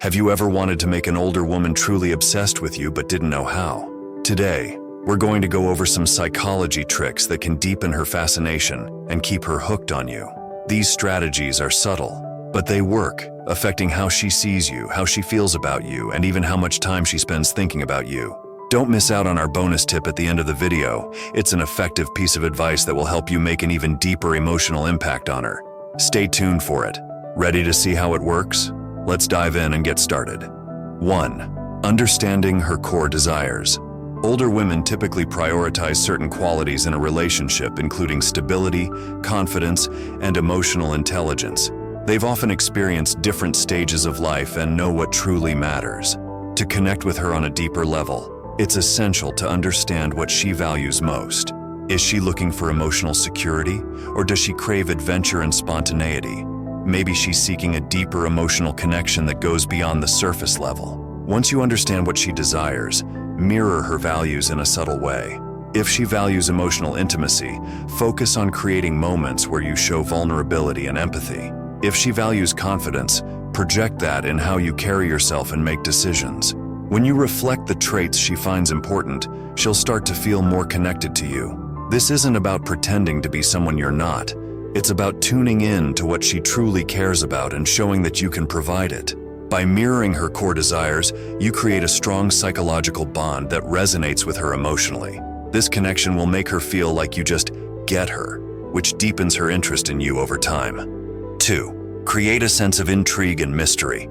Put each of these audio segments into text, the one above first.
Have you ever wanted to make an older woman truly obsessed with you but didn't know how? Today, we're going to go over some psychology tricks that can deepen her fascination and keep her hooked on you. These strategies are subtle, but they work, affecting how she sees you, how she feels about you, and even how much time she spends thinking about you. Don't miss out on our bonus tip at the end of the video. It's an effective piece of advice that will help you make an even deeper emotional impact on her. Stay tuned for it. Ready to see how it works? Let's dive in and get started. 1. Understanding her core desires. Older women typically prioritize certain qualities in a relationship, including stability, confidence, and emotional intelligence. They've often experienced different stages of life and know what truly matters. To connect with her on a deeper level, it's essential to understand what she values most. Is she looking for emotional security, or does she crave adventure and spontaneity? Maybe she's seeking a deeper emotional connection that goes beyond the surface level. Once you understand what she desires, mirror her values in a subtle way. If she values emotional intimacy, focus on creating moments where you show vulnerability and empathy. If she values confidence, project that in how you carry yourself and make decisions. When you reflect the traits she finds important, she'll start to feel more connected to you. This isn't about pretending to be someone you're not. It's about tuning in to what she truly cares about and showing that you can provide it. By mirroring her core desires, you create a strong psychological bond that resonates with her emotionally. This connection will make her feel like you just get her, which deepens her interest in you over time. 2. Create a sense of intrigue and mystery.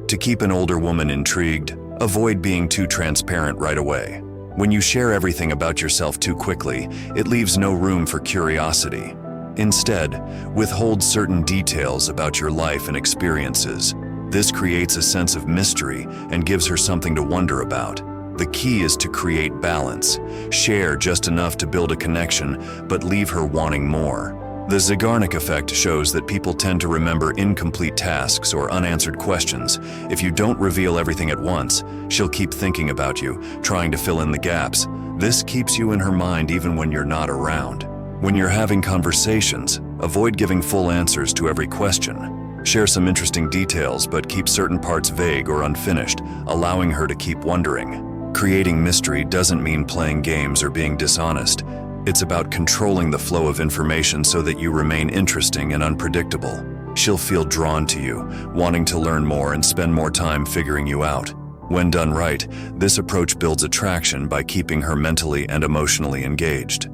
To keep an older woman intrigued, avoid being too transparent right away. When you share everything about yourself too quickly, it leaves no room for curiosity. Instead, withhold certain details about your life and experiences. This creates a sense of mystery and gives her something to wonder about. The key is to create balance. Share just enough to build a connection, but leave her wanting more. The Zeigarnik effect shows that people tend to remember incomplete tasks or unanswered questions. If you don't reveal everything at once, she'll keep thinking about you, trying to fill in the gaps. This keeps you in her mind even when you're not around. When you're having conversations, avoid giving full answers to every question. Share some interesting details, but keep certain parts vague or unfinished, allowing her to keep wondering. Creating mystery doesn't mean playing games or being dishonest. It's about controlling the flow of information so that you remain interesting and unpredictable. She'll feel drawn to you, wanting to learn more and spend more time figuring you out. When done right, this approach builds attraction by keeping her mentally and emotionally engaged.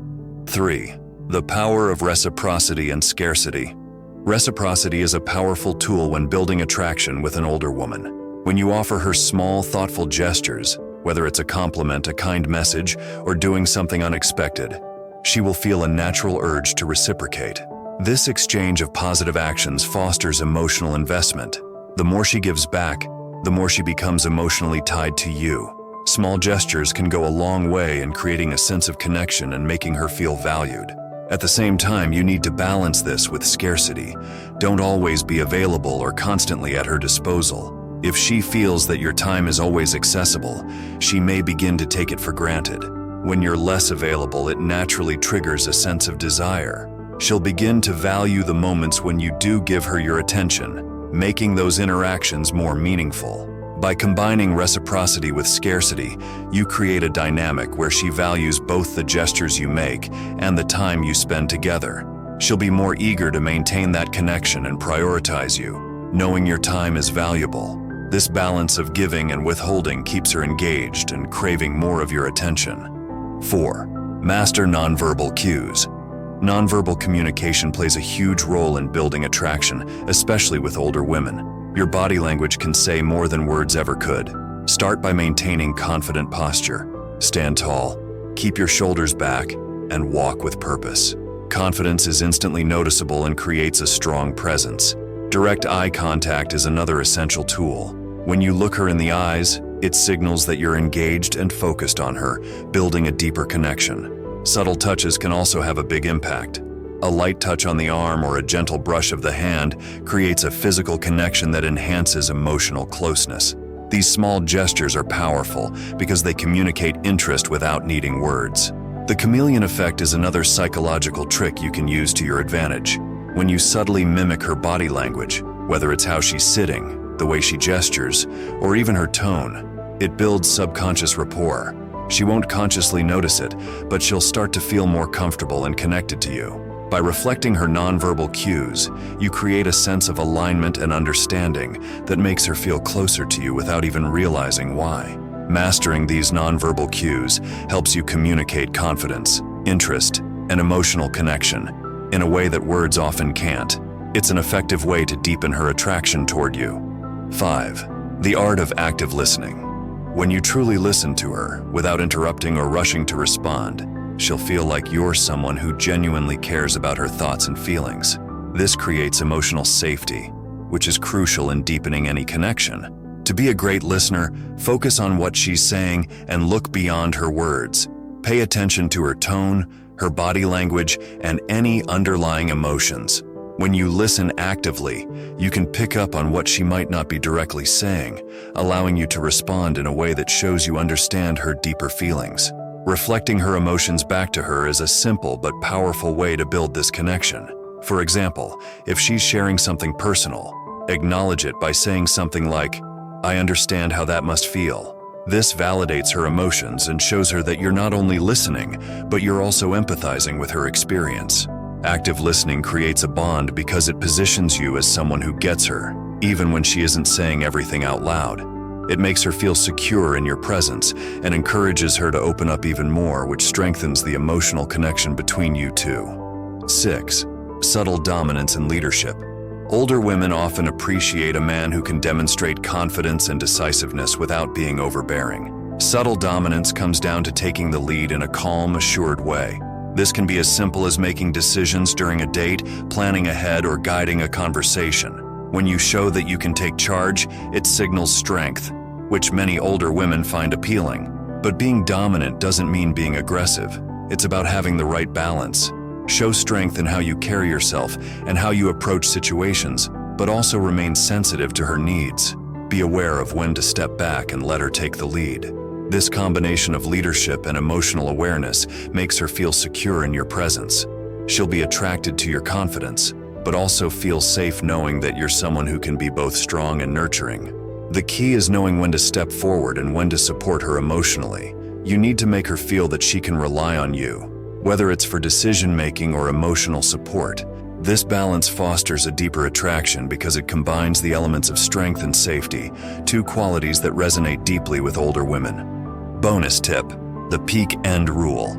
3. The power of reciprocity and scarcity. Reciprocity is a powerful tool when building attraction with an older woman. When you offer her small, thoughtful gestures, whether it's a compliment, a kind message, or doing something unexpected, she will feel a natural urge to reciprocate. This exchange of positive actions fosters emotional investment. The more she gives back, the more she becomes emotionally tied to you. Small gestures can go a long way in creating a sense of connection and making her feel valued. At the same time, you need to balance this with scarcity. Don't always be available or constantly at her disposal. If she feels that your time is always accessible, she may begin to take it for granted. When you're less available, it naturally triggers a sense of desire. She'll begin to value the moments when you do give her your attention, making those interactions more meaningful. By combining reciprocity with scarcity, you create a dynamic where she values both the gestures you make and the time you spend together. She'll be more eager to maintain that connection and prioritize you, knowing your time is valuable. This balance of giving and withholding keeps her engaged and craving more of your attention. 4. Master nonverbal cues. Nonverbal communication plays a huge role in building attraction, especially with older women. Your body language can say more than words ever could. Start by maintaining confident posture. Stand tall, keep your shoulders back, and walk with purpose. Confidence is instantly noticeable and creates a strong presence. Direct eye contact is another essential tool. When you look her in the eyes, it signals that you're engaged and focused on her, building a deeper connection. Subtle touches can also have a big impact. A light touch on the arm or a gentle brush of the hand creates a physical connection that enhances emotional closeness. These small gestures are powerful because they communicate interest without needing words. The chameleon effect is another psychological trick you can use to your advantage. When you subtly mimic her body language, whether it's how she's sitting, the way she gestures, or even her tone. It builds subconscious rapport. She won't consciously notice it, but she'll start to feel more comfortable and connected to you. By reflecting her nonverbal cues, you create a sense of alignment and understanding that makes her feel closer to you without even realizing why. Mastering these nonverbal cues helps you communicate confidence, interest, and emotional connection in a way that words often can't. It's an effective way to deepen her attraction toward you. 5. The art of active listening. When you truly listen to her, without interrupting or rushing to respond, she'll feel like you're someone who genuinely cares about her thoughts and feelings. This creates emotional safety, which is crucial in deepening any connection. To be a great listener, focus on what she's saying and look beyond her words. Pay attention to her tone, her body language, and any underlying emotions. When you listen actively, you can pick up on what she might not be directly saying, allowing you to respond in a way that shows you understand her deeper feelings. Reflecting her emotions back to her is a simple but powerful way to build this connection. For example, if she's sharing something personal, acknowledge it by saying something like, "I understand how that must feel." This validates her emotions and shows her that you're not only listening, but you're also empathizing with her experience. Active listening creates a bond because it positions you as someone who gets her, even when she isn't saying everything out loud. It makes her feel secure in your presence and encourages her to open up even more, which strengthens the emotional connection between you two. 6. Subtle dominance and leadership. Older women often appreciate a man who can demonstrate confidence and decisiveness without being overbearing. Subtle dominance comes down to taking the lead in a calm, assured way. This can be as simple as making decisions during a date, planning ahead, or guiding a conversation. When you show that you can take charge, it signals strength, which many older women find appealing. But being dominant doesn't mean being aggressive. It's about having the right balance. Show strength in how you carry yourself and how you approach situations, but also remain sensitive to her needs. Be aware of when to step back and let her take the lead. This combination of leadership and emotional awareness makes her feel secure in your presence. She'll be attracted to your confidence, but also feel safe knowing that you're someone who can be both strong and nurturing. The key is knowing when to step forward and when to support her emotionally. You need to make her feel that she can rely on you, whether it's for decision-making or emotional support. This balance fosters a deeper attraction because it combines the elements of strength and safety, two qualities that resonate deeply with older women. Bonus tip: the peak end rule.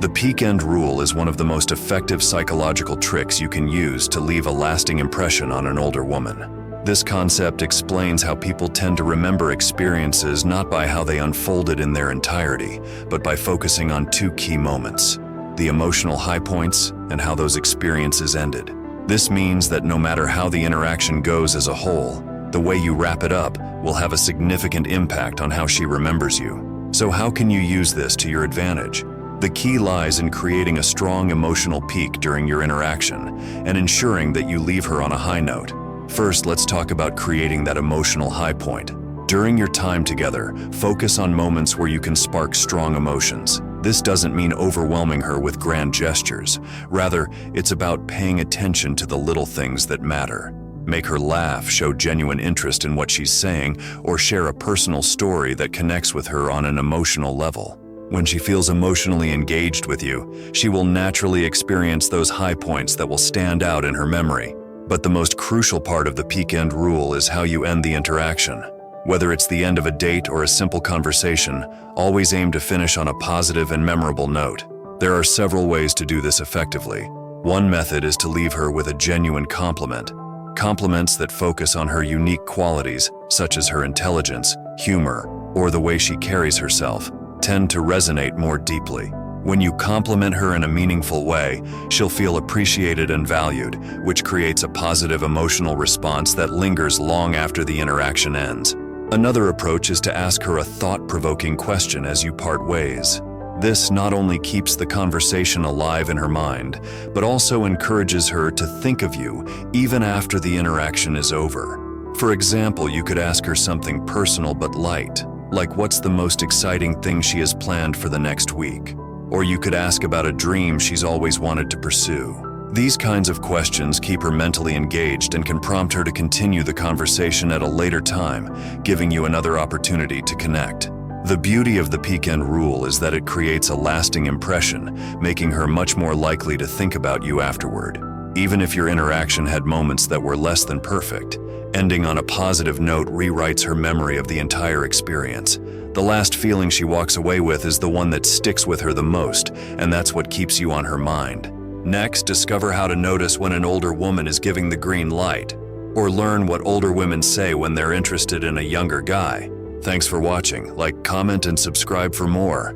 The peak end rule is one of the most effective psychological tricks you can use to leave a lasting impression on an older woman. This concept explains how people tend to remember experiences not by how they unfolded in their entirety, but by focusing on two key moments: the emotional high points and how those experiences ended. This means that no matter how the interaction goes as a whole, the way you wrap it up will have a significant impact on how she remembers you. So how can you use this to your advantage? The key lies in creating a strong emotional peak during your interaction and ensuring that you leave her on a high note. First, let's talk about creating that emotional high point. During your time together, focus on moments where you can spark strong emotions. This doesn't mean overwhelming her with grand gestures. Rather, it's about paying attention to the little things that matter. Make her laugh, show genuine interest in what she's saying, or share a personal story that connects with her on an emotional level. When she feels emotionally engaged with you, she will naturally experience those high points that will stand out in her memory. But the most crucial part of the peak end rule is how you end the interaction. Whether it's the end of a date or a simple conversation, always aim to finish on a positive and memorable note. There are several ways to do this effectively. One method is to leave her with a genuine compliment. Compliments that focus on her unique qualities, such as her intelligence, humor, or the way she carries herself, tend to resonate more deeply. When you compliment her in a meaningful way, she'll feel appreciated and valued, which creates a positive emotional response that lingers long after the interaction ends. Another approach is to ask her a thought-provoking question as you part ways. This not only keeps the conversation alive in her mind, but also encourages her to think of you even after the interaction is over. For example, you could ask her something personal but light, like what's the most exciting thing she has planned for the next week? Or you could ask about a dream she's always wanted to pursue. These kinds of questions keep her mentally engaged and can prompt her to continue the conversation at a later time, giving you another opportunity to connect. The beauty of the peek-in rule is that it creates a lasting impression, making her much more likely to think about you afterward. Even if your interaction had moments that were less than perfect, ending on a positive note rewrites her memory of the entire experience. The last feeling she walks away with is the one that sticks with her the most, and that's what keeps you on her mind. Next, discover how to notice when an older woman is giving the green light, or learn what older women say when they're interested in a younger guy. Thanks for watching. Like, comment, and subscribe for more.